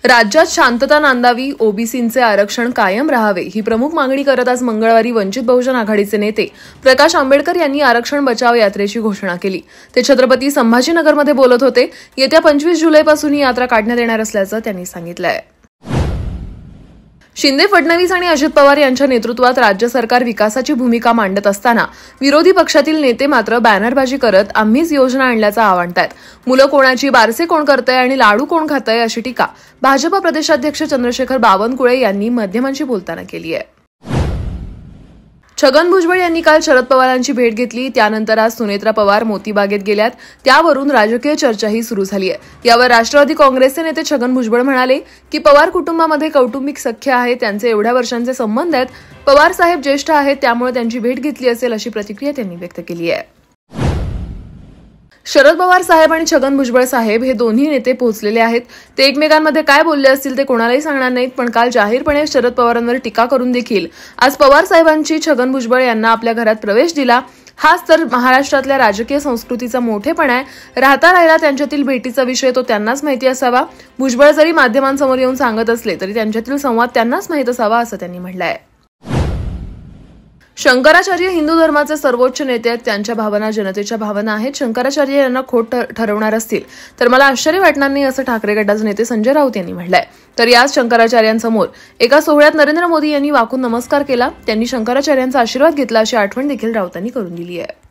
राज्यात शांतता नांदावी, ओबीसींचे आरक्षण कायम राहावे ही प्रमुख मागणी करत आज मंगळवारी वंचित बहुजन आघाडीचे नेते प्रकाश आंबेडकर यांनी आरक्षण बचाव यात्रेची घोषणा केली। ते छत्रपती संभाजीनगरमध्ये बोलत होते। येत्या 25 जुलैपासून ही यात्रा काढण्यात येणार असल्याचं त्यांनी सांगितलंय। शिंदे, फडणवीस आणि अजित पवार यांच्या नेतृत्वात राज्य सरकार विकासाची भूमिका मांडत असताना विरोधी पक्षातील नेते मात्र बॅनरबाजी करत आम्हीच योजना आणल्याचं आवाहनतायत। मुलं कोणाची, बारसे कोण करतंय आणि लाडू कोण खातंय अशी टीका भाजप प्रदेशाध्यक्ष चंद्रशेखर बावनकुळे यांनी माध्यमांशी बोलताना केली आहे। छगन भुजबळ यांनी काल शरद पवारांची भेट घेतली। त्यानंतर आज सुनेत्रा पवार मोतीबागेत गेल्यात। त्यावरून राजकीय चर्चाही सुरू झाली आहे। यावर राष्ट्रवादी काँग्रेसचे नेते छगन भुजबळ म्हणाले की पवार कुटुंबामध्ये कौटुंबिक सख्य आहे, त्यांचे एवढ्या वर्षांचे संबंध आहेत। पवार साहेब ज्येष्ठ आहेत, त्यामुळे त्यांची भेट घेतली असेल अशी प्रतिक्रिया त्यांनी व्यक्त केली आहे। शरद पवार साहेब आणि छगन भुजबळ साहेब हे दोन्ही नेते पोहोचलेले आहेत। ते एकमेकांमध्ये काय बोलले असतील ते कोणालाही सांगणार नाहीत, पण काल जाहीरपणे शरद पवारांवर टीका करून देखील आज पवार साहेबांची छगन भुजबळ यांना आपल्या घरात प्रवेश दिला। हाच तर महाराष्ट्रातल्या राजकीय संस्कृतीचा मोठेपणा आहे। राहता राहिला त्यांच्यातील भेटीचा विषय तो त्यांनाच माहिती असावा। भुजबळ जरी माध्यमांसमोर येऊन सांगत असले तरी त्यांच्यातील संवाद त्यांनाच माहित असावा असं त्यांनी म्हटलंय। शंकराचार्य हिंदू धर्माचे सर्वोच्च नेते आहेत। त्यांच्या भावना जनतेच्या भावना आहेत। शंकराचार्य यांना खोट ठरवणार असतील तर मला आश्चर्य वाटणार नाही असं ठाकरे गटाचे नेते संजय राऊत यांनी म्हटलंय। तर याच शंकराचार्यांसमोर एका सोहळ्यात नरेंद्र मोदी यांनी वाकून नमस्कार केला। त्यांनी शंकराचार्यांचा आशीर्वाद घेतला अशी आठवण देखील राऊतांनी करून दिली आहे।